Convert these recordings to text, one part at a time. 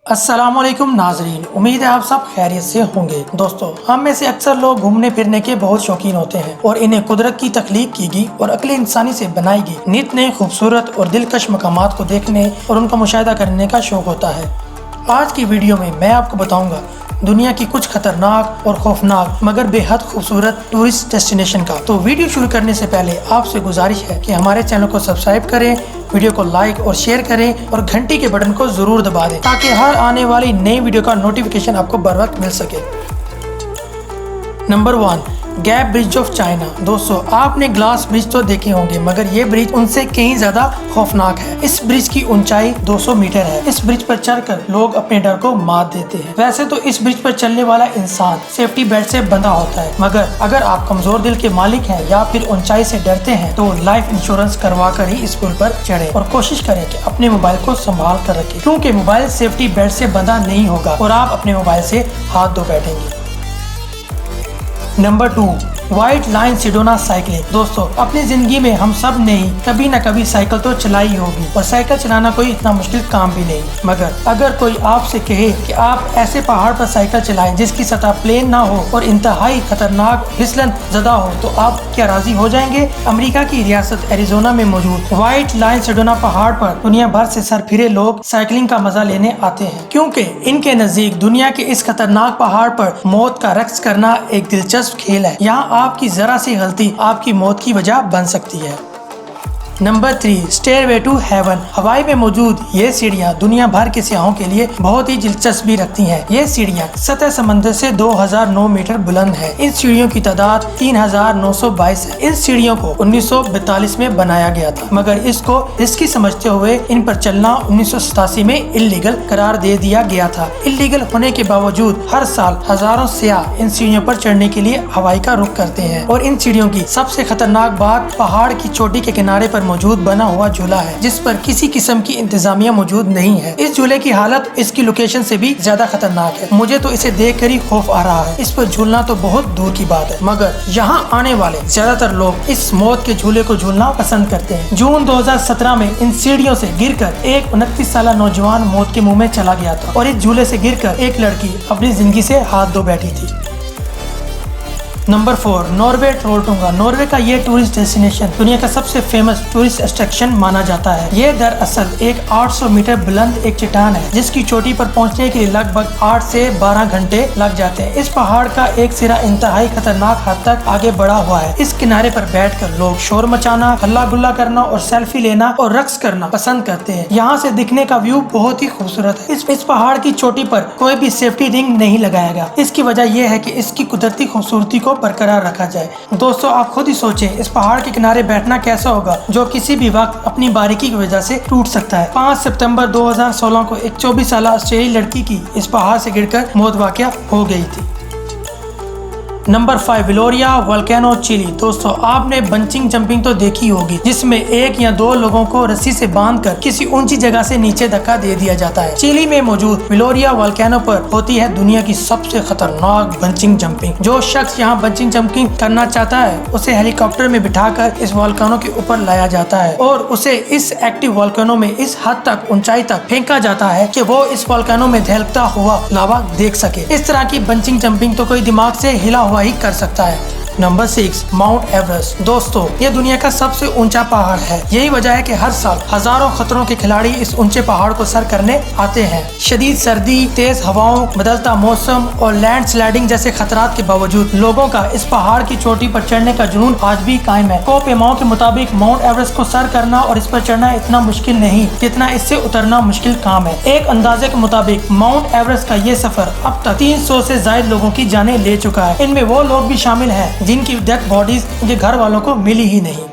अस्सलाम वालेकुम नाजरीन, उम्मीद है आप सब खैरियत से होंगे। दोस्तों, हम में से अक्सर लोग घूमने फिरने के बहुत शौकीन होते हैं और इन्हें कुदरत की तख्लीक की गई और अक्ल इंसानी से बनाई गई नित नए खूबसूरत और दिलकश मकामात को देखने और उनका मुशाहिदा करने का शौक होता है। आज की वीडियो में मैं आपको बताऊंगा दुनिया की कुछ खतरनाक और खौफनाक मगर बेहद खूबसूरत टूरिस्ट डेस्टिनेशन का। तो वीडियो शुरू करने से पहले आपसे गुजारिश है कि हमारे चैनल को सब्सक्राइब करें, वीडियो को लाइक और शेयर करें और घंटी के बटन को जरूर दबा दें ताकि हर आने वाली नई वीडियो का नोटिफिकेशन आपको बर वक्त मिल सके। Number 1, gap bridge of China. दोस्तों, आपने ग्लास ब्रिज तो देखे होंगे मगर ये ब्रिज उनसे कहीं ज्यादा खौफनाक है। इस ब्रिज की ऊंचाई 200 मीटर है। इस ब्रिज पर चढ़कर लोग अपने डर को मात देते हैं। वैसे तो इस ब्रिज पर चलने वाला इंसान सेफ्टी बेल्ट से बंधा होता है, मगर अगर आप कमजोर दिल के मालिक हैं या फिर ऊंचाई से डरते हैं तो लाइफ इंश्योरेंस करवा कर ही इस पुल पर चढ़े और कोशिश करें कि अपने मोबाइल को संभाल कर रखें, क्योंकि मोबाइल सेफ्टी बेल्ट से बंधा नहीं होगा और आप अपने मोबाइल से हाथ धो बैठेंगे। Number 2, white line Sedona cycling. दोस्तों, अपनी जिंदगी में हम सब ने ही कभी न कभी साइकिल तो चलाई होगी और साइकिल चलाना कोई इतना मुश्किल काम भी नहीं, मगर अगर कोई आपसे कहे कि आप ऐसे पहाड़ पर साइकिल चलाएं जिसकी सतह प्लेन ना हो और इंतहाई खतरनाक फिसलन ज़दा हो, तो आप क्या राजी हो जाएंगे? अमेरिका की रियासत एरिजोना में मौजूद व्हाइट लाइन सिडोना पहाड़ पर दुनिया भर से सरफिरे लोग साइकिलिंग का मजा लेने आते हैं, क्योंकि इनके नजदीक दुनिया के इस खतरनाक पहाड़ पर मौत का रक्स करना एक दिलचस्प खेल है। यहाँ आपकी जरा सी गलती आपकी मौत की वजह बन सकती है। Number 3, stairway to heaven. हवाई में मौजूद ये सीढ़ियाँ दुनिया भर के सियाहों के लिए बहुत ही दिलचस्पी रखती हैं। ये सीढ़ियाँ सतह समंदर से 2009 मीटर बुलंद है। इन सीढ़ियों की तादाद 3922 है। इन सीढ़ियों को 1942 में बनाया गया था, मगर इसको रिस्की समझते हुए इन पर चलना 1987 में इल्लीगल करार दे दिया गया था। इल्लीगल होने के बावजूद हर साल हजारों सियाह इन सीढ़ियों पर चढ़ने के लिए हवाई का रुख करते हैं और इन सीढ़ियों की सबसे खतरनाक बात पहाड़ की चोटी के किनारे पर मौजूद बना हुआ झूला है, जिस पर किसी किस्म की इंतजामिया मौजूद नहीं है। इस झूले की हालत इसकी लोकेशन से भी ज्यादा खतरनाक है। मुझे तो इसे देखकर ही खौफ आ रहा है। इस पर झूलना तो बहुत दूर की बात है, मगर यहाँ आने वाले ज्यादातर लोग इस मौत के झूले को झूलना पसंद करते हैं। जून 2017 में इन सीढ़ियों से गिरकर एक 29 साल नौजवान मौत के मुंह में चला गया था और इस झूले से गिरकर एक लड़की अपनी जिंदगी से हाथ धो बैठी थी। Number 4, Norway ट्रोलटुंगा। नॉर्वे का ये टूरिस्ट डेस्टिनेशन दुनिया का सबसे फेमस टूरिस्ट अट्रैक्शन माना जाता है। ये दरअसल एक 800 मीटर बुलंद एक चट्टान है जिसकी चोटी पर पहुंचने के लिए लगभग 8 से 12 घंटे लग जाते हैं। इस पहाड़ का एक सिरा इंतहाई खतरनाक हद तक आगे बढ़ा हुआ है। इस किनारे पर बैठकर लोग शोर मचाना, हल्ला गुल्ला करना और सेल्फी लेना और रक्स करना पसंद करते हैं। यहाँ से दिखने का व्यू बहुत ही खूबसूरत है। इस पहाड़ की चोटी पर कोई भी सेफ्टी रिंग नहीं लगाया गया। इसकी वजह यह है कि इसकी कुदरती खूबसूरती को बरकरार रखा जाए। दोस्तों, आप खुद ही सोचें इस पहाड़ के किनारे बैठना कैसा होगा जो किसी भी वक्त अपनी बारीकी की वजह से टूट सकता है। 5 सितंबर 2016 को एक 24 साल ऑस्ट्रेलियाई लड़की की इस पहाड़ से गिरकर मौत वाक़या हो गई थी। Number 5, Villarrica volcano Chile. दोस्तों, आपने बंचिंग जंपिंग तो देखी होगी जिसमें एक या दो लोगों को रस्सी से बांधकर किसी ऊंची जगह से नीचे धक्का दे दिया जाता है। चिली में मौजूद विलोरिया वोल्केनो पर होती है दुनिया की सबसे खतरनाक बंचिंग जंपिंग। जो शख्स यहाँ बंचिंग जंपिंग करना चाहता है उसे हेलीकॉप्टर में बिठाकर इस वोल्केनो के ऊपर लाया जाता है और उसे इस एक्टिव वोल्केनो में इस हद तक ऊंचाई तक फेंका जाता है कि वो इस वोल्केनो में धधकता हुआ लावा देख सके। इस तरह की बंचिंग जंपिंग तो कोई दिमाग से हिला ही कर सकता है। Number 6, mount Everest. दोस्तों, ये दुनिया का सबसे ऊंचा पहाड़ है। यही वजह है कि हर साल हजारों खतरों के खिलाड़ी इस ऊंचे पहाड़ को सर करने आते हैं। शदीद सर्दी, तेज हवाओं, बदलता मौसम और लैंड स्लाइडिंग जैसे खतरात के बावजूद लोगों का इस पहाड़ की चोटी पर चढ़ने का जुनून आज भी कायम है। कोपेमाओ के मुताबिक माउंट एवरेस्ट को सर करना और इस पर चढ़ना इतना मुश्किल नहीं जितना इससे उतरना मुश्किल काम है। एक अंदाजे के मुताबिक माउंट एवरेस्ट का ये सफर अब तक 300 से ज्यादा लोगों की जानें ले चुका है। इनमें वो लोग भी शामिल हैं जिनकी डेड बॉडीज उनके घर वालों को मिली ही नहीं।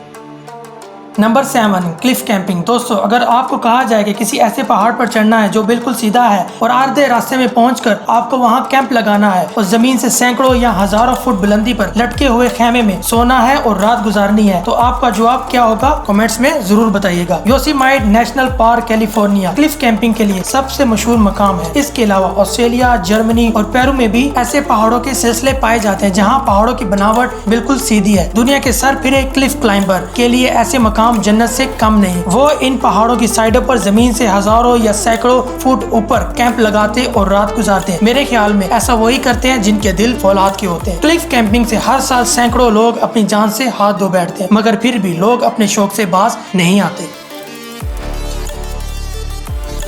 Number 7, Cliff camping. दोस्तों, अगर आपको कहा जाए कि किसी ऐसे पहाड़ पर चढ़ना है जो बिल्कुल सीधा है और आधे रास्ते में पहुंचकर आपको वहां कैंप लगाना है और जमीन से सैकड़ों या हजारों फुट बुलंदी पर लटके हुए खेमे में सोना है और रात गुजारनी है, तो आपका जवाब क्या होगा? कमेंट्स में जरूर बताइएगा। Yosemite national park California Cliff camping के लिए सबसे मशहूर मकाम है। इसके अलावा ऑस्ट्रेलिया, जर्मनी और पेरू में भी ऐसे पहाड़ों के सिलसिले पाए जाते हैं जहाँ पहाड़ों की बनावट बिल्कुल सीधी है। दुनिया के सर फिरे क्लिफ क्लाइंबर के लिए ऐसे मकाम मकाम जन्नत से कम नहीं। वो इन पहाड़ों की साइडों पर जमीन से हजारों या सैकड़ों फुट ऊपर कैंप लगाते और रात गुजारते हैं। मेरे ख्याल में ऐसा वही करते हैं जिनके दिल फौलाद के होते हैं। क्लिफ कैंपिंग से हर साल सैकड़ों लोग अपनी जान से हाथ धो बैठते हैं, मगर फिर भी लोग अपने शौक से बाज नहीं आते।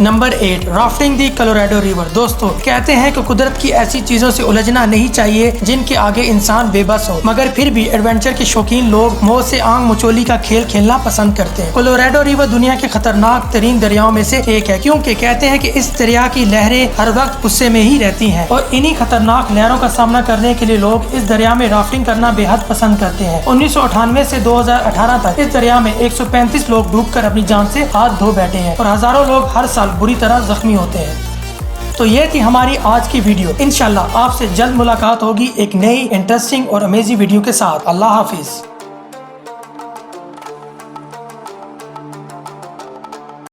नंबर 8, राफ्टिंग दी कोलोराडो रिवर। दोस्तों, कहते हैं कि कुदरत की ऐसी चीजों से उलझना नहीं चाहिए जिनके आगे इंसान बेबस हो, मगर फिर भी एडवेंचर के शौकीन लोग मौत से आंख मचोली का खेल खेलना पसंद करते हैं। कोलोराडो रिवर दुनिया के खतरनाक तरीन दरियाओं में से एक है, क्योंकि कहते हैं कि इस दरिया की लहरें हर वक्त गुस्से में ही रहती हैं और इन्हीं खतरनाक लहरों का सामना करने के लिए लोग इस दरिया में राफ्टिंग करना बेहद पसंद करते हैं। 1998 से 2018 तक इस दरिया में 135 लोग डूबकर अपनी जान से हाथ धो बैठे हैं और हजारों लोग हर साल बुरी तरह जख्मी होते हैं। तो ये थी हमारी आज की वीडियो। इंशाल्लाह आपसे जल्द मुलाकात होगी एक नई इंटरेस्टिंग और अमेजिंग वीडियो के साथ। अल्लाह हाफिज।